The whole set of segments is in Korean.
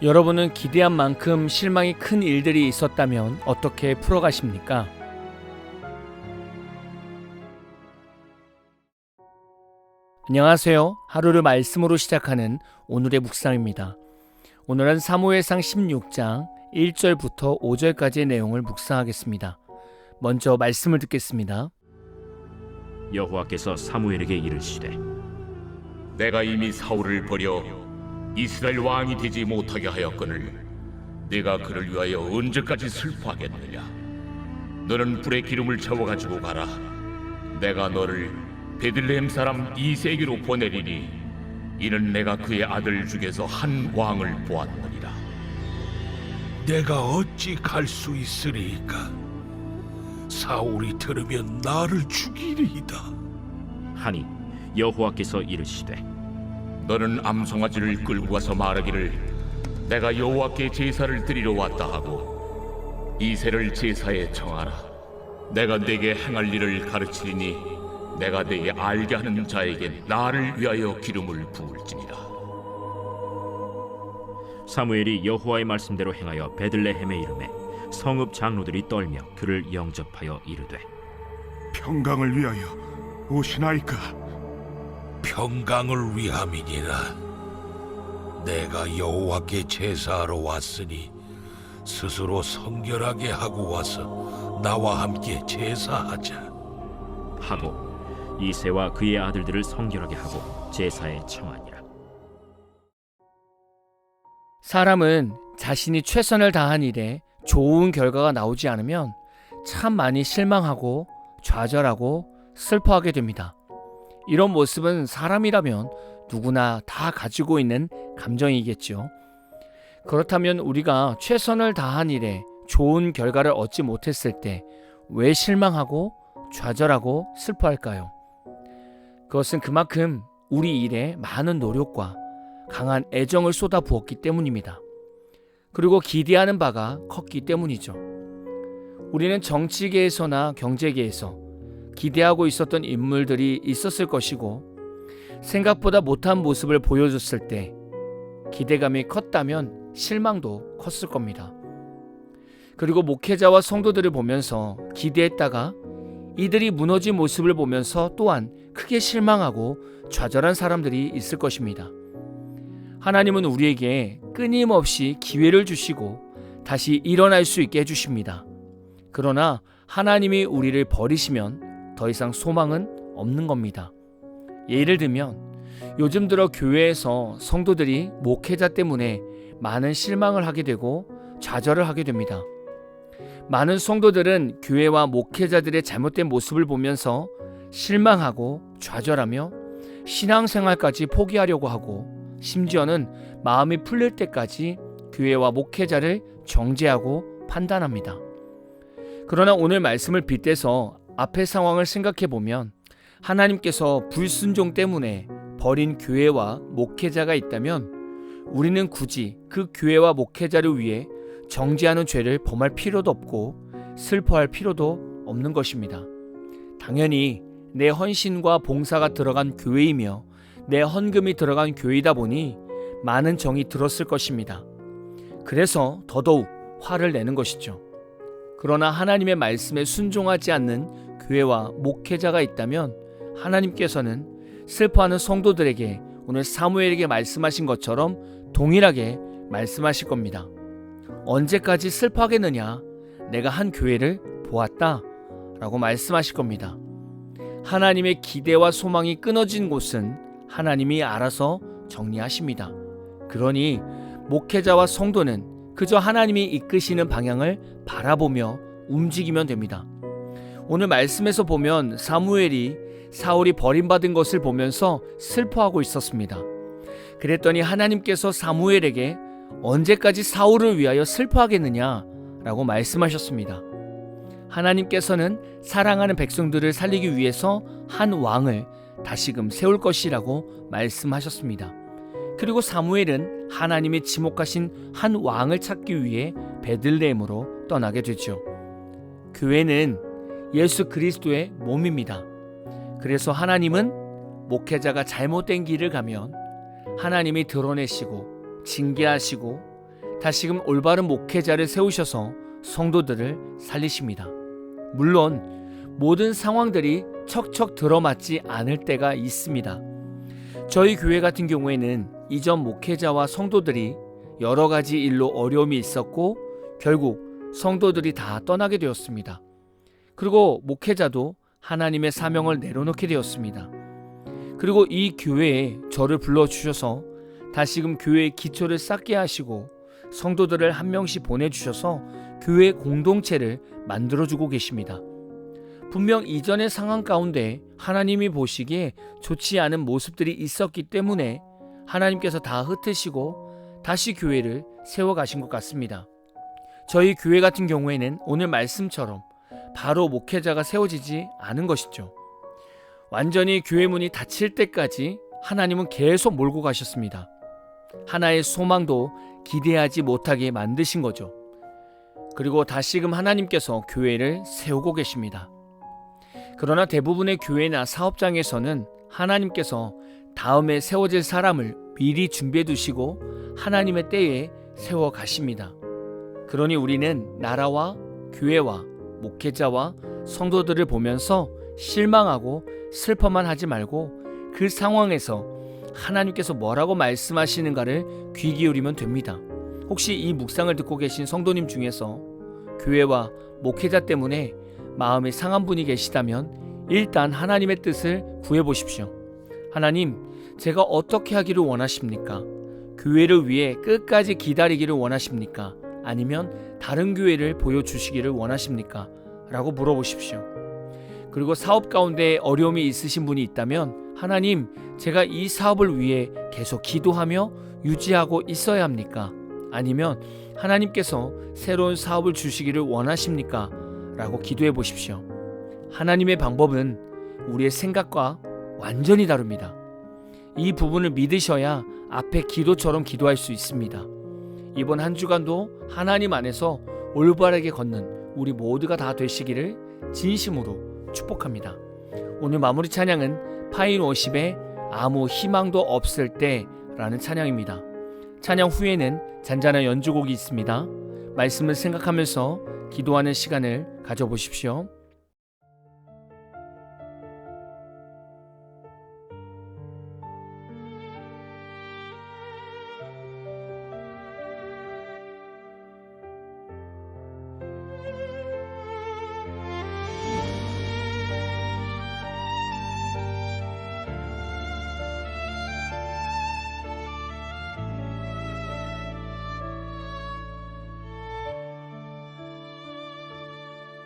여러분은 기대한 만큼 실망이 큰 일들이 있었다면 어떻게 풀어가십니까? 안녕하세요. 하루를 말씀으로 시작하는 오늘의 묵상입니다. 오늘은 사무엘상 16장 1절부터 5절까지의 내용을 묵상하겠습니다. 먼저 말씀을 듣겠습니다. 여호와께서 사무엘에게 이르시되 내가 이미 사울을 버려 이스라엘 왕이 되지 못하게 하였거늘 내가 그를 위하여 언제까지 슬퍼하겠느냐. 너는 불에 기름을 채워가지고 가라. 내가 너를 베들레헴 사람 이새에게로 보내리니 이는 내가 그의 아들 중에서 한 왕을 보았느니라. 내가 어찌 갈 수 있으리이까? 사울이 들으면 나를 죽이리이다. 하니 여호와께서 이르시되 너는 암송아지를 끌고 가서 말하기를 내가 여호와께 제사를 드리러 왔다 하고 이새를 제사에 청하라. 내가 네게 행할 일을 가르치리니 내가 네게 알게 하는 자에게 나를 위하여 기름을 부을지니라. 사무엘이 여호와의 말씀대로 행하여 베들레헴에 이르매 성읍 장로들이 떨며 그를 영접하여 이르되 평강을 위하여 오시나이까? 평강을 위함이니라. 내가 여호와께 제사하러 왔으니 스스로 성결하게 하고 와서 나와 함께 제사하자. 하고 이새와 그의 아들들을 성결하게 하고 제사에 청하니라. 사람은 자신이 최선을 다한 일에 좋은 결과가 나오지 않으면 참 많이 실망하고 좌절하고 슬퍼하게 됩니다. 이런 모습은 사람이라면 누구나 다 가지고 있는 감정이겠죠. 그렇다면 우리가 최선을 다한 일에 좋은 결과를 얻지 못했을 때 왜 실망하고 좌절하고 슬퍼할까요? 그것은 그만큼 우리 일에 많은 노력과 강한 애정을 쏟아부었기 때문입니다. 그리고 기대하는 바가 컸기 때문이죠. 우리는 정치계에서나 경제계에서 기대하고 있었던 인물들이 있었을 것이고 생각보다 못한 모습을 보여줬을 때 기대감이 컸다면 실망도 컸을 겁니다. 그리고 목회자와 성도들을 보면서 기대했다가 이들이 무너진 모습을 보면서 또한 크게 실망하고 좌절한 사람들이 있을 것입니다. 하나님은 우리에게 끊임없이 기회를 주시고 다시 일어날 수 있게 해주십니다. 그러나 하나님이 우리를 버리시면 더 이상 소망은 없는 겁니다. 예를 들면 요즘 들어 교회에서 성도들이 목회자 때문에 많은 실망을 하게 되고 좌절을 하게 됩니다. 많은 성도들은 교회와 목회자들의 잘못된 모습을 보면서 실망하고 좌절하며 신앙생활까지 포기하려고 하고 심지어는 마음이 풀릴 때까지 교회와 목회자를 정죄하고 판단합니다. 그러나 오늘 말씀을 빗대서 앞의 상황을 생각해 보면 하나님께서 불순종 때문에 버린 교회와 목회자가 있다면 우리는 굳이 그 교회와 목회자를 위해 정죄하는 죄를 범할 필요도 없고 슬퍼할 필요도 없는 것입니다. 당연히 내 헌신과 봉사가 들어간 교회이며 내 헌금이 들어간 교회이다 보니 많은 정이 들었을 것입니다. 그래서 더더욱 화를 내는 것이죠. 그러나 하나님의 말씀에 순종하지 않는 교회와 목회자가 있다면 하나님께서는 슬퍼하는 성도들에게 오늘 사무엘에게 말씀하신 것처럼 동일하게 말씀하실 겁니다. 언제까지 슬퍼하겠느냐? 내가 한 교회를 보았다 라고 말씀하실 겁니다. 하나님의 기대와 소망이 끊어진 곳은 하나님이 알아서 정리하십니다. 그러니 목회자와 성도는 그저 하나님이 이끄시는 방향을 바라보며 움직이면 됩니다. 오늘 말씀에서 보면 사무엘이 사울이 버림받은 것을 보면서 슬퍼하고 있었습니다. 그랬더니 하나님께서 사무엘에게 언제까지 사울을 위하여 슬퍼하겠느냐 라고 말씀하셨습니다. 하나님께서는 사랑하는 백성들을 살리기 위해서 한 왕을 다시금 세울 것이라고 말씀하셨습니다. 그리고 사무엘은 하나님이 지목하신 한 왕을 찾기 위해 베들레헴으로 떠나게 되죠. 교회는 예수 그리스도의 몸입니다. 그래서 하나님은 목회자가 잘못된 길을 가면 하나님이 드러내시고 징계하시고 다시금 올바른 목회자를 세우셔서 성도들을 살리십니다. 물론 모든 상황들이 척척 들어맞지 않을 때가 있습니다. 저희 교회 같은 경우에는 이전 목회자와 성도들이 여러 가지 일로 어려움이 있었고 결국 성도들이 다 떠나게 되었습니다. 그리고 목회자도 하나님의 사명을 내려놓게 되었습니다. 그리고 이 교회에 저를 불러주셔서 다시금 교회의 기초를 쌓게 하시고 성도들을 한 명씩 보내주셔서 교회 공동체를 만들어주고 계십니다. 분명 이전의 상황 가운데 하나님이 보시기에 좋지 않은 모습들이 있었기 때문에 하나님께서 다 흩으시고 다시 교회를 세워가신 것 같습니다. 저희 교회 같은 경우에는 오늘 말씀처럼 바로 목회자가 세워지지 않은 것이죠. 완전히 교회 문이 닫힐 때까지 하나님은 계속 몰고 가셨습니다. 하나의 소망도 기대하지 못하게 만드신 거죠. 그리고 다시금 하나님께서 교회를 세우고 계십니다. 그러나 대부분의 교회나 사업장에서는 하나님께서 다음에 세워질 사람을 미리 준비해 두시고 하나님의 때에 세워 가십니다. 그러니 우리는 나라와 교회와 목회자와 성도들을 보면서 실망하고 슬퍼만 하지 말고 그 상황에서 하나님께서 뭐라고 말씀하시는가를 귀 기울이면 됩니다. 혹시 이 묵상을 듣고 계신 성도님 중에서 교회와 목회자 때문에 마음이 상한 분이 계시다면 일단 하나님의 뜻을 구해보십시오. 하나님, 제가 어떻게 하기를 원하십니까? 교회를 위해 끝까지 기다리기를 원하십니까? 아니면 다른 교회를 보여주시기를 원하십니까? 라고 물어보십시오. 그리고 사업 가운데 어려움이 있으신 분이 있다면 하나님, 제가 이 사업을 위해 계속 기도하며 유지하고 있어야 합니까? 아니면 하나님께서 새로운 사업을 주시기를 원하십니까? 라고 기도해 보십시오. 하나님의 방법은 우리의 생각과 완전히 다릅니다. 이 부분을 믿으셔야 앞에 기도처럼 기도할 수 있습니다. 이번 한 주간도 하나님 안에서 올바르게 걷는 우리 모두가 다 되시기를 진심으로 축복합니다. 오늘 마무리 찬양은 파인워십의 아무 희망도 없을 때라는 찬양입니다. 찬양 후에는 잔잔한 연주곡이 있습니다. 말씀을 생각하면서 기도하는 시간을 가져보십시오.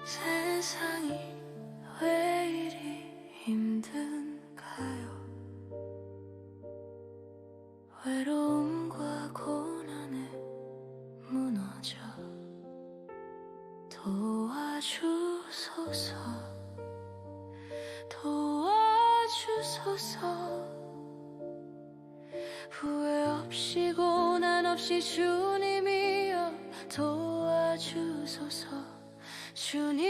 세상이 왜 이리 힘든가요? 외로움과 고난에 무너져 도와주소서, 도와주소서. 후회 없이 고난 없이 주님이여 도와주소서. 주님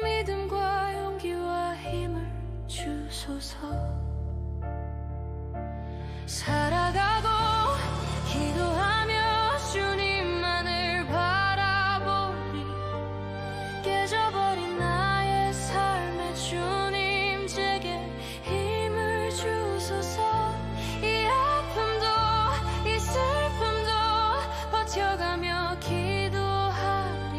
믿음과 용기와 힘을 주소서. 살아가고 기도하며 주님만을 바라보니 깨져버린 나의 삶에 주님 제게 힘을 주소서. 이 아픔도 이 슬픔도 버텨가며 기도하리.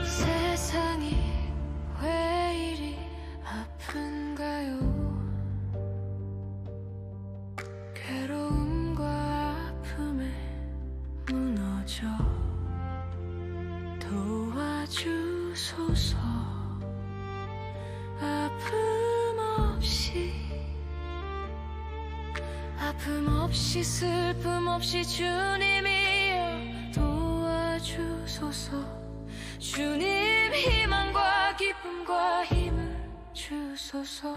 세상이 왜 이리 아픈가요? 괴로움과 아픔에 무너져 도와주소서. 아픔 없이 슬픔 없이 주님이여 도와주소서. 주님 희망과 기쁨과 힘을 주소서.